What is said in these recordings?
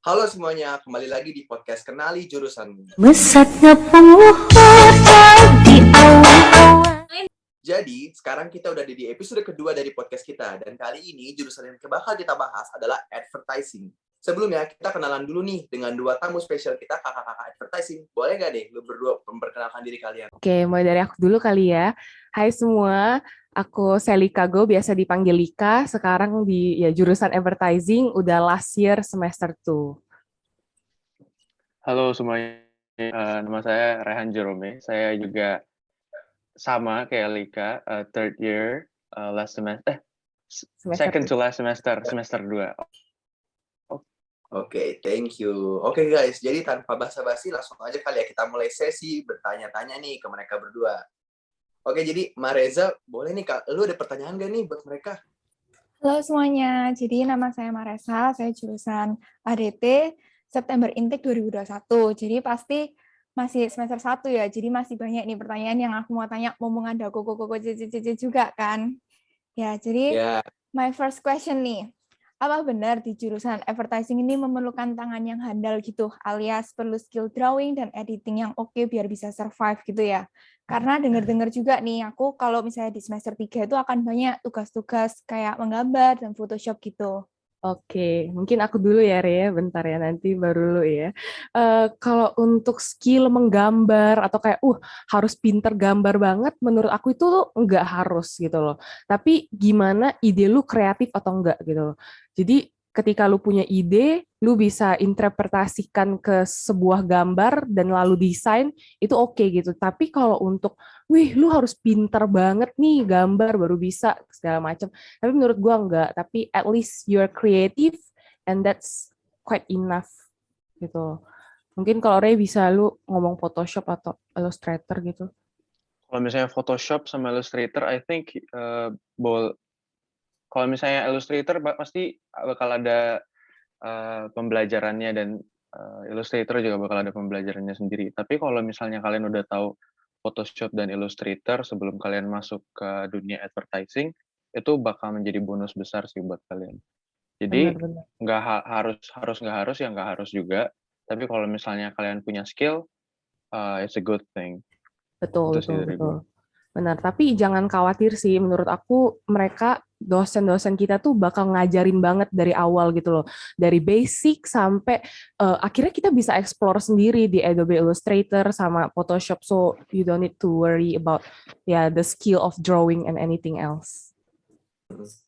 Halo semuanya, kembali lagi di podcast Kenali Jurusanmu. Mesatnya penguasa di awan-awan. Jadi, sekarang kita udah di episode kedua dari podcast kita. Dan kali ini jurusan yang bakal kita bahas adalah advertising. Sebelumnya, kita kenalan dulu nih dengan dua tamu spesial kita, kakak-kakak advertising. Boleh nggak nih lu berdua memperkenalkan diri kalian? Oke, mulai dari aku dulu kali ya. Hai semua, aku Sally Kago, biasa dipanggil Lika. Sekarang di jurusan advertising, udah last year semester 2. Halo semuanya, nama saya Rehan Jerome. Saya juga sama kayak Lika, third year, last semester, Semester second to 2. last semester 2. Oke, thank you. Oke guys, jadi tanpa basa-basi langsung aja kali ya kita mulai sesi bertanya-tanya nih ke mereka berdua. Oke, jadi Mareza, boleh nih Kak, lu ada pertanyaan gak nih buat mereka? Halo semuanya, jadi nama saya Maresa, saya jurusan ADT, September Intake 2021. Jadi pasti masih semester 1 ya, jadi masih banyak nih pertanyaan yang aku mau tanya, mumpung ada koko-koko cici juga kan. Ya, jadi my first question nih, apa benar di jurusan advertising ini memerlukan tangan yang handal gitu, alias perlu skill drawing dan editing yang oke biar bisa survive gitu ya? Karena dengar-dengar juga nih, aku kalau misalnya di semester 3 itu akan banyak tugas-tugas kayak menggambar dan Photoshop gitu. Oke, mungkin aku dulu ya, Re, bentar ya, nanti baru lu ya. Kalau untuk skill menggambar atau kayak, harus pinter gambar banget, menurut aku itu nggak harus gitu loh. Tapi gimana ide lu kreatif atau enggak gitu loh. Jadi ketika lu punya ide, lu bisa interpretasikan ke sebuah gambar dan lalu desain, itu oke gitu. Tapi kalau untuk, lu harus pinter banget nih gambar baru bisa segala macam. Tapi menurut gua enggak, tapi at least you're creative and that's quite enough gitu. Mungkin kalau Ray bisa lu ngomong Photoshop atau Illustrator gitu. Kalau misalnya Photoshop sama Illustrator, I think kalau misalnya Illustrator pasti bakal ada pembelajarannya, dan Illustrator juga bakal ada pembelajarannya sendiri. Tapi kalau misalnya kalian udah tahu Photoshop dan Illustrator sebelum kalian masuk ke dunia advertising, itu bakal menjadi bonus besar sih buat kalian. Jadi Benar-benar. nggak harus juga. Tapi kalau misalnya kalian punya skill, it's a good thing. Betul, Itu sih dari gue. Benar, tapi jangan khawatir sih, menurut aku mereka dosen-dosen kita tuh bakal ngajarin banget dari awal gitu loh. Dari basic sampai akhirnya kita bisa explore sendiri di Adobe Illustrator sama Photoshop, so you don't need to worry about the skill of drawing and anything else.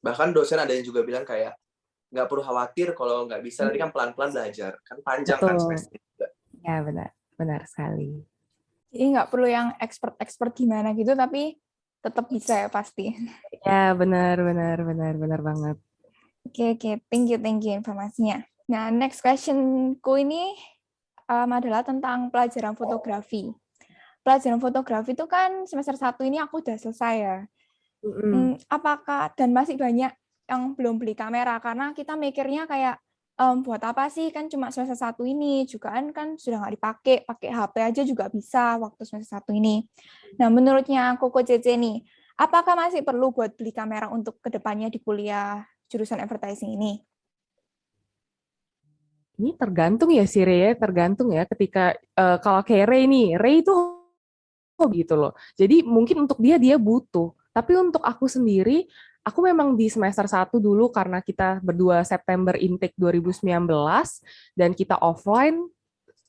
Bahkan dosen ada yang juga bilang kayak, nggak perlu khawatir kalau nggak bisa, nanti kan pelan-pelan belajar. Kan panjang kan semester juga. Ya, benar sekali. Jadi nggak perlu yang expert gimana gitu, tapi tetap bisa ya pasti. Ya, benar banget. Oke, thank you informasinya. Nah, next questionku ini adalah tentang pelajaran fotografi. Pelajaran fotografi itu kan semester 1 ini aku udah selesai ya. Apakah, dan masih banyak yang belum beli kamera, karena kita mikirnya kayak, buat apa sih, kan cuma semester 1 ini, juga kan sudah nggak dipakai, pakai HP aja juga bisa waktu semester 1 ini. Nah, menurutnya Koko Cece nih, apakah masih perlu buat beli kamera untuk kedepannya di kuliah jurusan advertising ini? Ini tergantung ya sih, Ray, tergantung ya ketika kalau kayak Ray itu hobi gitu loh. Jadi mungkin untuk dia butuh. Tapi untuk aku sendiri, aku memang di semester 1 dulu karena kita berdua September intake 2019 dan kita offline,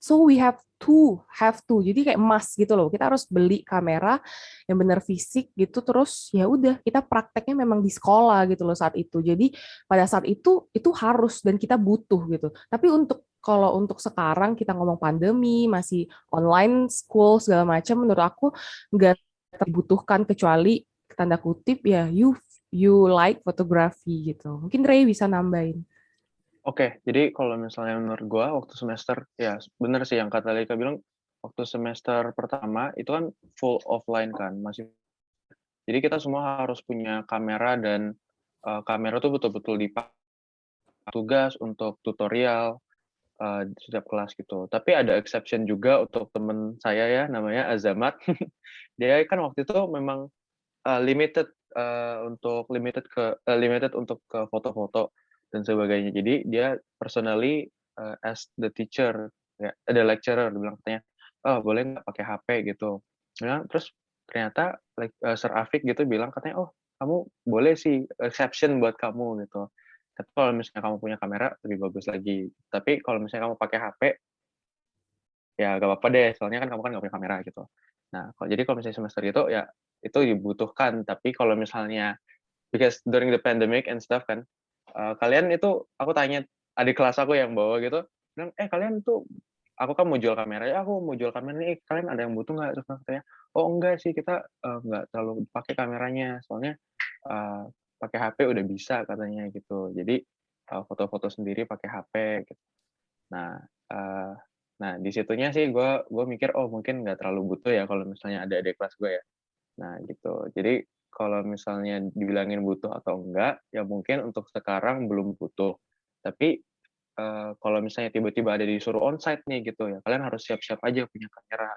so we have to. Jadi kayak emas gitu loh. Kita harus beli kamera yang benar fisik gitu, terus ya udah kita prakteknya memang di sekolah gitu loh saat itu. Jadi pada saat itu harus dan kita butuh gitu. Tapi kalau untuk sekarang kita ngomong pandemi, masih online school segala macam, menurut aku nggak terbutuhkan kecuali tanda kutip ya you like fotografi gitu. Mungkin Ray bisa nambahin. Oke, jadi kalau misalnya menurut gue waktu semester, ya bener sih yang kata Lika bilang, waktu semester pertama itu kan full offline kan, masih. Jadi kita semua harus punya kamera, dan kamera tuh betul-betul dipakai tugas untuk tutorial di setiap kelas gitu. Tapi ada exception juga untuk temen saya ya, namanya Azamat. Dia kan waktu itu memang limited untuk ke foto-foto dan sebagainya. Jadi dia personally as the teacher, ya, the lecturer, dia bilang katanya, oh boleh nggak pakai HP gitu. Bilang, terus ternyata Sir Afik gitu bilang katanya, oh kamu boleh sih, exception buat kamu gitu. Tapi kalau misalnya kamu punya kamera lebih bagus lagi. Tapi kalau misalnya kamu pakai HP, ya gak apa-apa deh, soalnya kan kamu kan nggak punya kamera gitu. Nah, jadi kalau misalnya semester itu ya itu dibutuhkan. Tapi kalau misalnya because during the pandemic and stuff kan, kalian itu aku tanya adik kelas aku yang bawa gitu, bilang, kalian tuh aku kan mau jual kamera ya, aku mau jual kamera nih, kalian ada yang butuh nggak? Terus katanya, oh enggak sih kita nggak terlalu pakai kameranya, soalnya uh, pakai HP udah bisa katanya gitu. Jadi foto-foto sendiri pakai HP gitu. Nah, uh, nah di situnya sih gue mikir oh mungkin nggak terlalu butuh ya kalau misalnya ada adik kelas gue ya. Nah gitu. Jadi kalau misalnya dibilangin butuh atau enggak, ya mungkin untuk sekarang belum butuh. Tapi kalau misalnya tiba-tiba ada disuruh onsite nih gitu ya, kalian harus siap-siap aja punya kamera.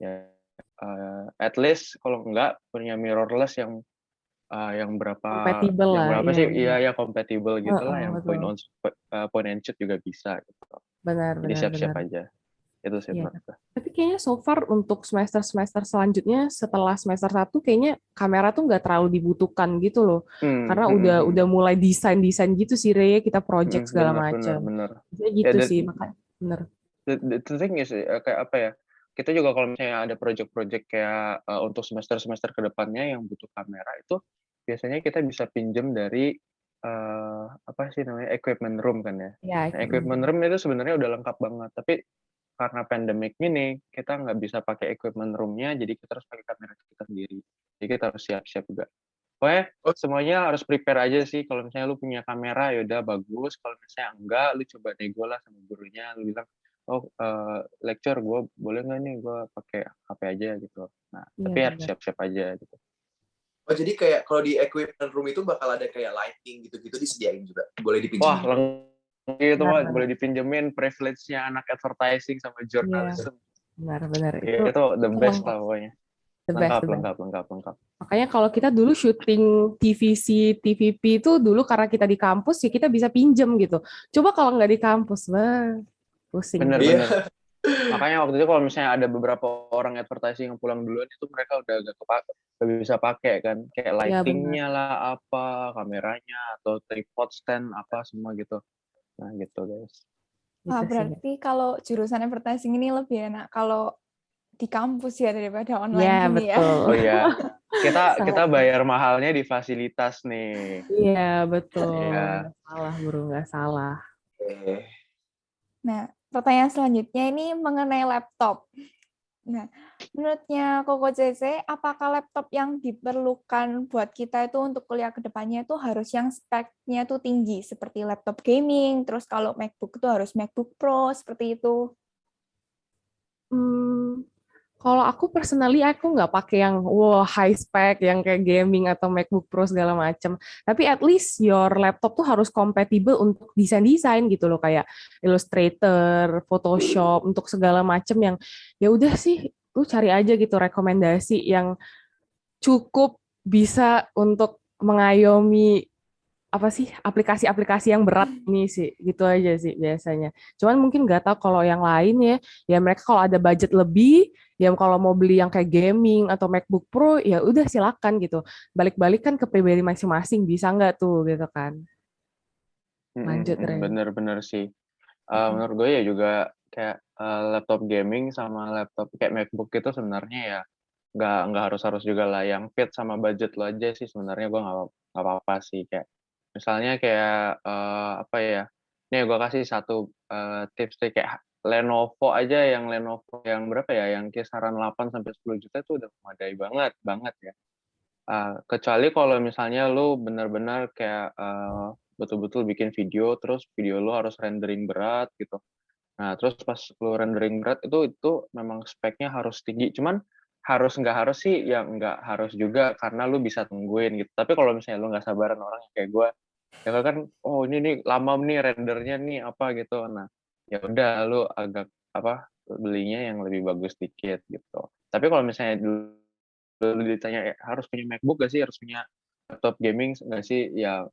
Ya, at least kalau enggak punya mirrorless yang Compatible lah, berapa ya sih? benar. Iya ya compatible gitulah, yang Betul. point and shoot juga bisa gitu. Benar, Jadi benar, siap-siap benar. aja. Itu sih Iya. menurut gue. Tapi kayaknya so far untuk semester-semester selanjutnya setelah semester 1 kayaknya kamera tuh nggak terlalu dibutuhkan gitu loh. Karena udah mulai desain-desain gitu sih Re, kita project segala Bener, bener, macam. bener. Jadi Ya, gitu sih, makanya bener. the thing is kayak apa ya? Kita juga kalau misalnya ada project-project kayak untuk semester-semester kedepannya yang butuh kamera itu biasanya kita bisa pinjam dari apa sih namanya equipment room kan ya. Ya, Nah, equipment room itu sebenarnya udah lengkap banget, tapi karena pandemic ini kita nggak bisa pakai equipment room-nya, jadi kita harus pakai kamera kita sendiri. Jadi kita harus siap-siap juga. Pokoknya Oh, semuanya harus prepare aja sih. Kalau misalnya lu punya kamera ya udah bagus. Kalau misalnya enggak, lu coba nego lah sama gurunya. Lu bilang, oh lecture gue boleh nggak nih gue pakai HP aja gitu. Nah, iya tapi harus benar. siap-siap aja gitu. oh, jadi kayak kalau di equipment room itu bakal ada kayak lighting gitu-gitu disediain juga. Boleh dipinjemin Wah, juga. lengkap itu mah Benar-benar. boleh dipinjemin privilege-nya anak advertising sama Iya, journalism. benar-benar. Itu the Itu best lengkap. lah pokoknya. The best, Lengkap, the best. lengkap, lengkap, lengkap. Makanya kalau kita dulu syuting TVC, TVP itu dulu karena kita di kampus ya kita bisa pinjem gitu. Coba kalau nggak di kampus, wah pusing tuh. Bener-bener. Iya. Makanya waktu itu kalau misalnya ada beberapa orang advertising yang pulang duluan itu mereka udah gak bisa pakai kan. Kayak Iya benar. lightingnya lah, apa, kameranya, atau tripod stand, apa, semua gitu. Nah gitu guys. Wah, Gitu sih. berarti kalau jurusan advertising ini lebih enak kalau di kampus ya daripada online Ya gini ya. Oh betul. iya, kita Sangat. bayar mahalnya di fasilitas nih. Iya betul. Iya. Nggak salah bro, nggak salah. Eh, Nah, pertanyaan selanjutnya ini mengenai laptop. Nah, menurutnya Koko CC, apakah laptop yang diperlukan buat kita itu untuk kuliah ke depannya itu harus yang speknya tuh tinggi, seperti laptop gaming, terus kalau MacBook itu harus MacBook Pro, seperti itu. Hmm, kalau aku personally aku nggak pakai yang wow high spec yang kayak gaming atau MacBook Pro segala macam. Tapi at least your laptop tuh harus compatible untuk desain-desain gitu loh kayak Illustrator, Photoshop untuk segala macam yang ya udah sih lu cari aja gitu rekomendasi yang cukup bisa untuk mengayomi apa sih aplikasi-aplikasi yang berat nih sih gitu aja sih biasanya. Cuman mungkin nggak tahu kalau yang lain ya, ya mereka kalau ada budget lebih, ya kalau mau beli yang kayak gaming atau MacBook Pro ya udah silakan gitu. Balik-balik kan ke pribadi masing-masing bisa nggak tuh gitu kan. Lanjut Ren. Bener-bener sih. Menurut gue ya juga kayak laptop gaming sama laptop kayak MacBook itu sebenarnya ya nggak harus juga lah yang fit sama budget lo aja sih sebenarnya gue nggak apa-apa sih kayak misalnya kayak apa ya nih gue kasih satu tips deh kayak Lenovo aja yang Lenovo yang berapa ya yang kisaran 8 sampai 10 juta itu udah memadai banget banget ya. Kecuali kalau misalnya lu benar-benar kayak betul-betul bikin video, terus video lu harus rendering berat gitu. Nah, terus pas lu rendering berat itu memang speknya harus tinggi. Cuman nggak harus sih, ya nggak harus juga karena lu bisa tungguin gitu. Tapi kalau misalnya lu nggak sabaran orang kayak gue, ya kan, oh ini nih lama nih rendernya nih apa gitu. Nah, ya udah lu agak apa belinya yang lebih bagus dikit gitu. Tapi kalau misalnya dulu ditanya harus punya MacBook gak sih, harus punya laptop gaming nggak sih? Ya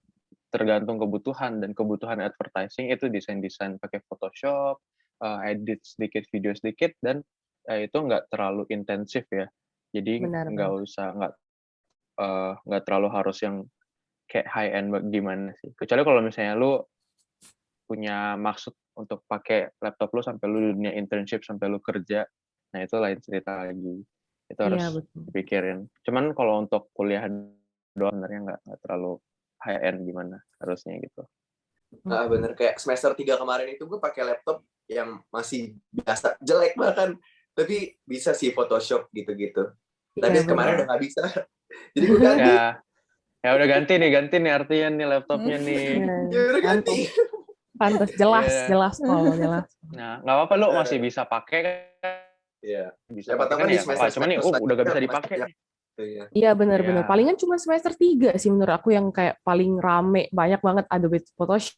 tergantung kebutuhan, dan kebutuhan advertising itu desain-desain pakai Photoshop, edit sedikit video sedikit, dan itu nggak terlalu intensif ya. Jadi nggak Benar-benar. usah nggak terlalu harus yang kayak high end gimana sih. Kecuali kalau misalnya lu punya maksud untuk pakai laptop lu sampai lu dunia internship sampai lu kerja, nah itu lain cerita lagi. Itu Iya, harus betul. dipikirin. Cuman kalau untuk kuliah doang sebenarnya nggak terlalu high end gimana harusnya gitu. Bener, kayak semester 3 kemarin itu gue pakai laptop yang masih biasa, jelek bahkan, tapi bisa sih Photoshop gitu-gitu. Tapi Iya, kemarin benar. udah nggak bisa. Jadi gue ganti. Ya udah ganti nih artinya nih laptopnya nih. Ya udah ganti. Pantas, pantas, jelas, Iya. jelas kok, jelas. Nah, nggak apa-apa lu masih bisa pakai kan? Iya. Bisa Siapa pakai tahu kan kan di ya apa? Cuman nih semester udah gak selanjutnya bisa masih dipakai banyak. nih. Iya. Iya, benar-benar. Ya, Palingan cuma semester 3 sih menurut aku yang kayak paling rame, banyak banget Adobe Photoshop,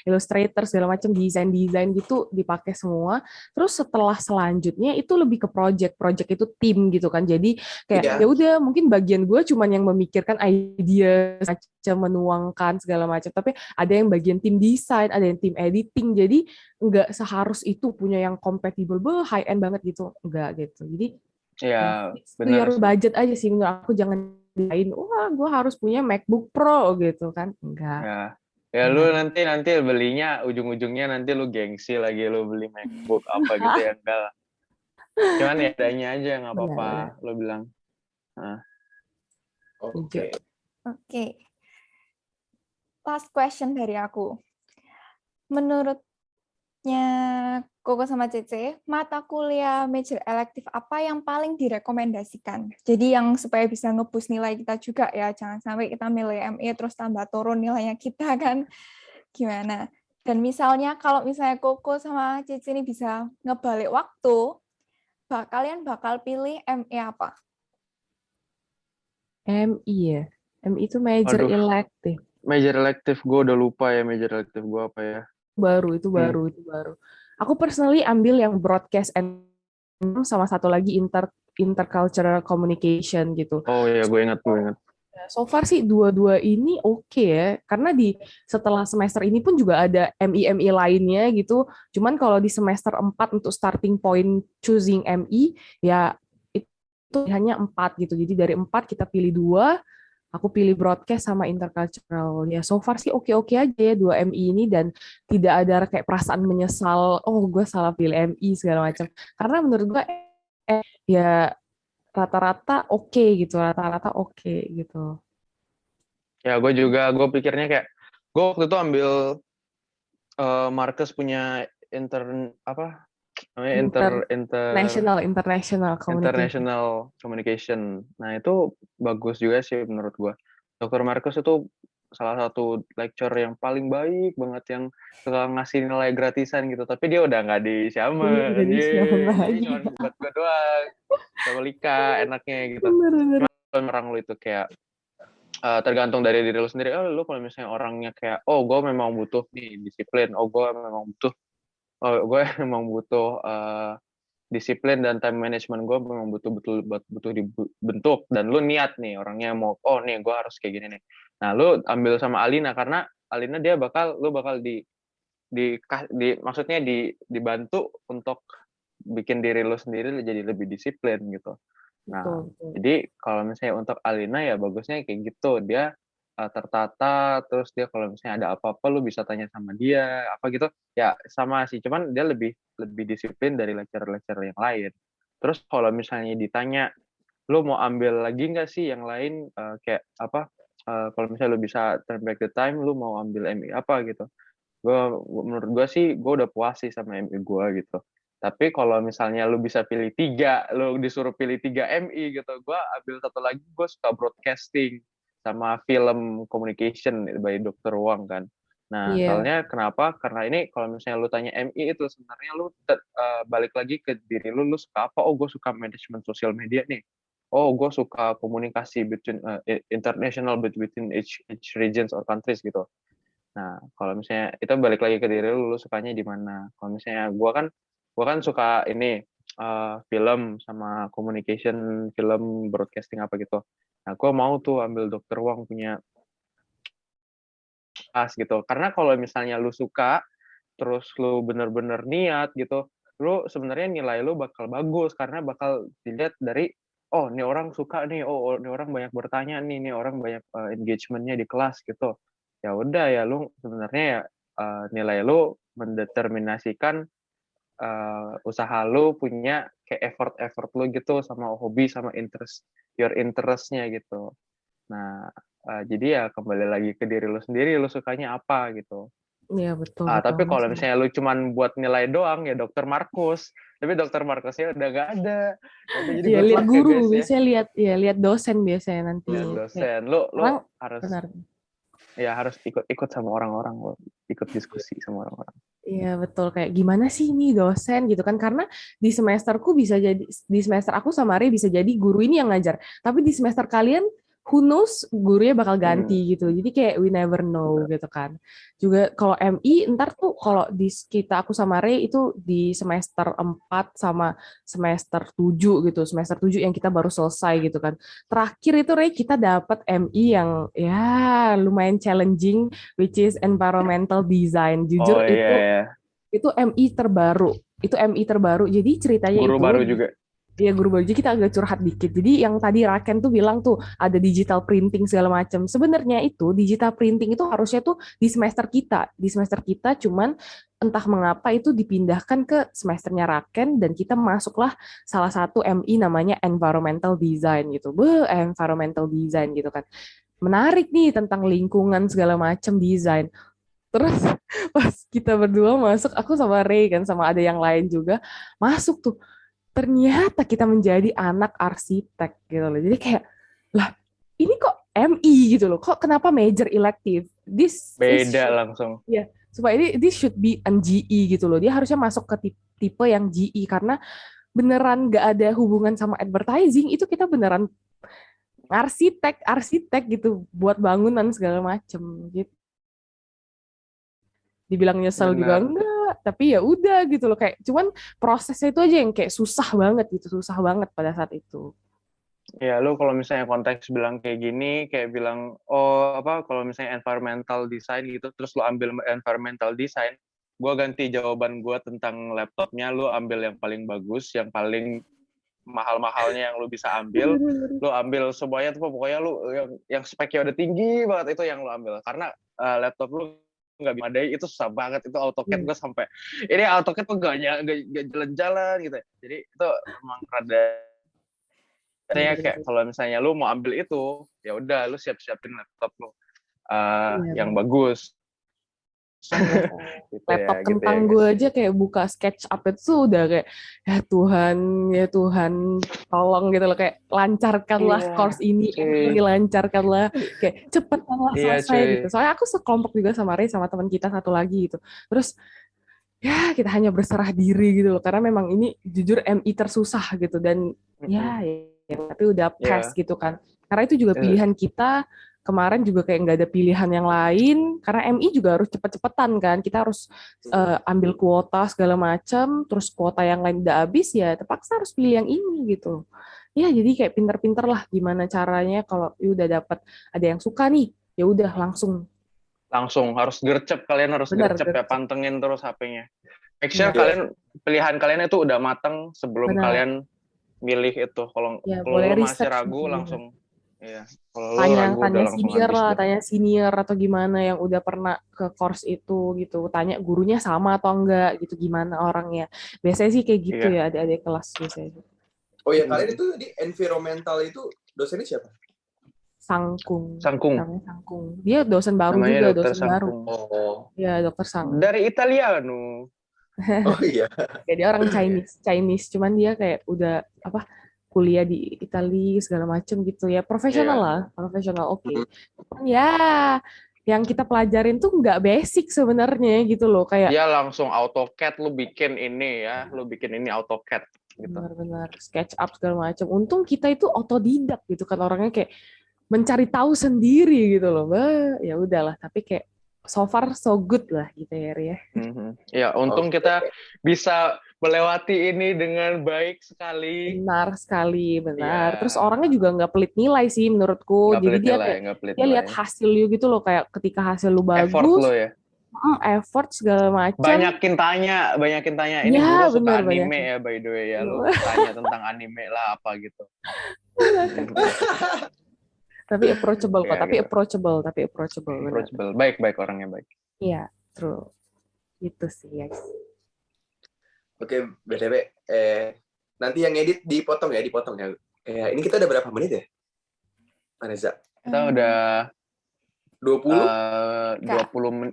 Illustrator, segala macam desain-desain gitu dipakai semua. Terus setelah selanjutnya itu lebih ke project itu tim gitu kan. Jadi kayak Iya. ya udah mungkin bagian gue cuman yang memikirkan ide macam menuangkan segala macam. Tapi ada yang bagian tim desain, ada yang tim editing. Jadi nggak seharus itu punya yang compatible, high end banget gitu. Enggak gitu. Jadi ya ya fix to bener your sih. budget aja sih menurut aku, jangan lain wah gue harus punya MacBook Pro gitu kan, enggak. Ya lu Benar. nanti belinya ujung-ujungnya nanti lu gengsi lagi lu beli MacBook apa gitu ya, enggak lah. Cuman ya adanya aja nggak Benar, apa-apa benar. lu bilang. Nah, Setuju. Oke. Oke, last question dari aku. Menurutnya Koko sama Cece, mata kuliah major elektif apa yang paling direkomendasikan? Jadi yang supaya bisa ngeboost nilai kita juga ya, jangan sampai kita milih ME terus tambah turun nilainya kita kan. Gimana? Dan misalnya kalau misalnya Koko sama Cece ini bisa ngebalik waktu, kalian bakal pilih ME apa? MI ya, MI itu major aduh, elective. major elective gue udah lupa ya major elective gue apa ya. Hmm. Itu baru aku personally ambil yang broadcast and sama satu lagi intercultural communication gitu. Oh ya, gue ingat. So far sih dua-dua ini oke ya, karena setelah semester ini pun juga ada MI lainnya gitu. Cuman kalau di semester 4 untuk starting point choosing MI ya itu hanya 4 gitu. Jadi dari 4 kita pilih 2, aku pilih broadcast sama intercultural. Ya so far sih oke-oke aja ya 2 MI ini, dan tidak ada kayak perasaan menyesal, oh gue salah pilih MI segala macam. Karena menurut gue ya rata-rata oke gitu, rata-rata oke gitu. Ya gue pikirnya kayak gue waktu itu ambil Marcus punya apa namanya International communication. international communication. Nah itu bagus juga sih menurut gue. Dr. Marcus itu salah satu lecturer yang paling baik banget, yang suka ngasih nilai gratisan gitu. Tapi dia udah nggak di Iya, Xiamen, udah di siapa jadi lagi. cuma buat gue doang sama Lika enaknya gitu. Bener-bener. Cuma orang lu itu kayak tergantung dari diri lu sendiri. Oh, lu kalau misalnya orangnya kayak, oh gue memang butuh nih disiplin, oh gue memang butuh disiplin dan time management gue memang butuh dibentuk, dan lu niat nih orangnya mau, oh nih gue harus kayak gini nih. Nah lu ambil sama Alina, karena Alina lu bakal maksudnya dibantu untuk bikin diri lu sendiri jadi lebih disiplin gitu. Nah, Betul, betul. jadi kalau misalnya untuk Alina ya bagusnya kayak gitu, dia tertata, terus dia kalau misalnya ada apa-apa lu bisa tanya sama dia apa gitu. Ya sama sih, cuman dia lebih disiplin dari lecturer-lecturer yang lain. Terus kalau misalnya ditanya, lu mau ambil lagi nggak sih yang lain, kayak apa? Kalau misalnya lu bisa turn back the time, lu mau ambil MI apa gitu? Menurut gue sih, gue udah puas sih sama MI gue gitu. Tapi kalau misalnya lu bisa pilih 3, lu disuruh pilih 3 MI gitu, gue ambil satu lagi, gue suka broadcasting sama film communication by Dr. Wang kan. Nah, Iya, soalnya kenapa? Karena ini kalau misalnya lu tanya MI itu sebenarnya lu balik lagi ke diri lu suka apa? Oh, gue suka manajemen sosial media nih. Oh, gue suka komunikasi between international between each regions or countries gitu. Nah, kalau misalnya itu balik lagi ke diri lu sukanya di mana. Kalau misalnya gua kan suka ini film sama communication, film broadcasting apa gitu. Nah, gua mau tuh ambil Dr. Wang punya kelas gitu. Karena kalau misalnya lu suka, terus lu bener-bener niat gitu, lu sebenarnya nilai lu bakal bagus karena bakal dilihat dari oh nih orang suka nih, oh nih orang banyak bertanya nih orang banyak engagement-nya di kelas gitu. Ya udah ya lu sebenarnya ya nilai lu mendeterminasikan usaha lu punya kayak effort lu gitu sama hobi sama your interest-nya gitu. Nah, jadi ya kembali lagi ke diri lu sendiri, lu sukanya apa gitu. Iya betul Tapi banget kalau sih. misalnya lu cuman buat nilai doang ya Dokter Markus, tapi Dokter Markusnya udah nggak ada. Nanti jadi Iya good lihat luck ya guru, guys ya. biasanya lihat dosen biasanya nanti. Lihat Kayak dosen, lu orang harus benar. harus ikut sama orang-orang, lo ikut diskusi sama orang-orang. Iya betul, kayak gimana sih ini dosen gitu kan, karena di semester aku sama Re bisa jadi guru ini yang ngajar, tapi di semester kalian who knows gurunya bakal ganti gitu, jadi kayak we never know gitu kan. Juga kalau MI ntar tuh kalau aku sama Re itu di semester 4 sama semester 7 gitu, semester 7 yang kita baru selesai gitu kan. Terakhir itu Re kita dapat MI yang ya lumayan challenging, which is environmental design. Jujur Oh iya, itu MI terbaru. Itu MI terbaru. Jadi ceritanya guru itu baru juga. ya guru baru. Jadi kita agak curhat dikit. Jadi yang tadi Raken tuh bilang tuh ada digital printing segala macam. Sebenarnya itu digital printing itu harusnya tuh di semester kita. Di semester kita cuman entah mengapa itu dipindahkan ke semesternya Raken dan kita masuklah salah satu MI namanya environmental design gitu. Environmental design gitu kan. Menarik nih tentang lingkungan segala macam desain. Terus pas kita berdua masuk, aku sama Ray kan, sama ada yang lain juga, masuk tuh. Ternyata kita menjadi anak arsitek gitu loh. Jadi kayak, lah ini kok MI gitu loh. Kok kenapa major elective? Beda langsung. Ya, supaya this should be an GE gitu loh. Dia harusnya masuk ke tipe yang GE karena beneran gak ada hubungan sama advertising. Itu kita beneran arsitek gitu buat bangunan segala macem gitu. Dibilang nyesel juga Benar. enggak, tapi ya udah gitu loh, kayak cuman prosesnya itu aja yang kayak susah banget gitu, susah banget pada saat itu. Ya lu kalau misalnya konteks bilang kayak gini, kayak bilang oh apa kalau misalnya environmental design gitu, terus lu ambil environmental design, gue ganti jawaban gue tentang laptopnya, lu ambil yang paling bagus, yang paling mahal-mahalnya yang lu bisa ambil, lu ambil semuanya tuh pokoknya lu yang speknya udah tinggi banget itu yang lu ambil, karena laptop lu nggak memadai, itu susah banget, itu AutoCAD gue sampai ini AutoCAD tuh gak jalan-jalan gitu, jadi itu emang rada kayak kalau misalnya lu mau ambil itu ya udah lu siap-siapin laptop lu yang bagus. Gitu Laptop ya, kentang guys. gue aja kayak buka SketchUp itu udah kayak ya Tuhan tolong gitu loh, kayak lancarkanlah course ini lancarkanlah, kayak cepatlah selesai gitu. Soalnya aku sekelompok juga sama Ray sama teman kita satu lagi gitu. Terus ya kita hanya berserah diri gitu loh, karena memang ini jujur MI tersusah gitu, dan ya tapi udah pass gitu kan. Karena itu juga pilihan kita. Kemarin juga kayak nggak ada pilihan yang lain, karena MI juga harus cepet-cepetan kan, kita harus ambil kuota segala macam, terus kuota yang lain udah habis ya terpaksa harus pilih yang ini gitu. Ya jadi kayak pinter-pinter lah gimana caranya kalau udah dapat ada yang suka nih, ya udah langsung harus gercep, kalian harus gercep ya, pantengin terus HP-nya. Make sure pilihan kalian itu udah matang sebelum kalian milih itu. Kalau lu masih ragu langsung tanya senior atau gimana yang udah pernah ke course itu gitu, tanya gurunya sama atau enggak gitu, gimana orangnya, biasanya sih kayak gitu ya adik-adik kelas biasanya. Oh ya, kalian itu di environmental itu dosennya siapa? Sangkung. Namanya Sangkung. Dia dosen baru namanya juga, dosen baru. Oh. Ya, Dokter Sangkung. Dari Italiano. Oh iya. Kayak dia orang Chinese, cuman dia kayak udah kuliah di Italia segala macem gitu ya, profesional lah, profesional. Oke. Ya, yang kita pelajarin tuh nggak basic sebenarnya gitu loh, kayak ya langsung AutoCAD lu bikin ini AutoCAD gitu. Benar-benar SketchUp segala macam. Untung kita itu otodidak gitu kan, orangnya kayak mencari tahu sendiri gitu loh. Ya udahlah, tapi kayak so far so good lah gitu ya, Ria. Ya, untung kita bisa melewati ini dengan baik sekali. Benar sekali, benar. Iya, Terus orangnya juga nggak pelit nilai sih menurutku. nggak Jadi pelit dia nilai, kayak nggak pelit dia lihat nilai. hasil lu gitu loh, kayak ketika hasil lu Effort bagus, lo ya. effort segala macam. Banyakin tanya. Ini Ya, guru suka benar anime banyak. ya, by the way ya. Lu tanya tentang anime lah apa gitu. Tapi approachable kok, Ya tapi gitu. approachable, benar. Approachable. Baik orangnya baik. Iya, true. Gitu sih, guys. Oke, BTW, nanti yang edit dipotong ya. Ini kita udah berapa menit ya, Vanessa? Kita udah 20?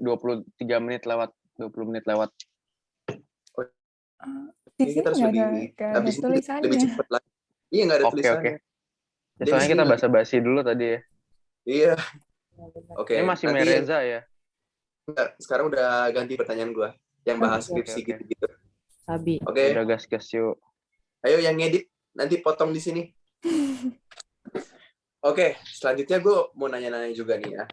23 menit lewat. 20 menit lewat. Di Ini sini kita harus nggak lebih, ada habis ini lebih tulisannya. cepat lagi. Iya, nggak ada Oke. tulisannya. Jadi Soalnya habis kita ini basa-basi dulu tadi ya. Iya, oke. Ini masih Nanti Mereza ya. sekarang udah ganti pertanyaan gue. Yang bahas Oke, skripsi oke. gitu-gitu. Sabi. Oke, Udah gas yuk. ayo yang ngedit, nanti potong di sini. Oke, selanjutnya gue mau nanya-nanya juga nih ya.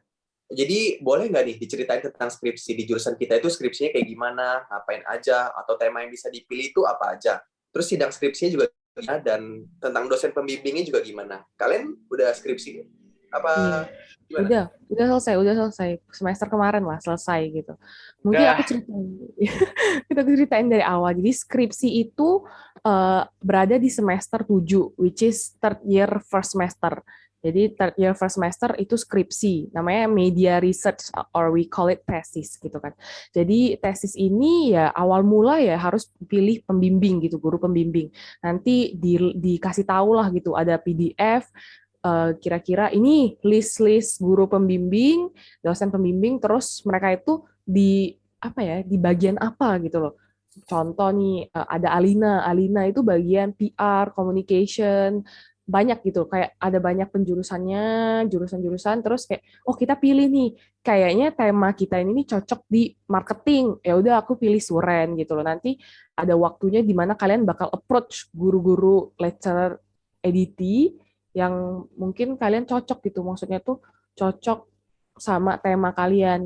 Jadi boleh nggak nih diceritain tentang skripsi di jurusan kita itu skripsinya kayak gimana, ngapain aja, atau tema yang bisa dipilih itu apa aja. Terus sidang skripsinya juga gimana, dan tentang dosen pembimbingnya juga gimana. Kalian udah skripsi apa gimana? Udah selesai semester kemarin lah selesai gitu. Mungkin Dah. aku ceritain dari awal. Jadi skripsi itu berada di semester 7, which is third year first semester. Jadi third year first semester itu skripsi, namanya media research or we call it thesis gitu kan. Jadi tesis ini ya awal mula ya harus pilih pembimbing gitu, guru pembimbing. Nanti dikasih tahu lah gitu, ada PDF kira-kira ini list guru pembimbing, dosen pembimbing, terus mereka itu di apa ya, di bagian apa gitu loh. Contoh nih ada Alina itu bagian PR, communication, banyak gitu, kayak ada banyak penjurusannya, jurusan-jurusan, terus kayak oh kita pilih nih, kayaknya tema kita ini nih cocok di marketing, ya udah aku pilih Suren gitu loh. Nanti ada waktunya di mana kalian bakal approach guru-guru lecturer EDT yang mungkin kalian cocok gitu, maksudnya tuh cocok sama tema kalian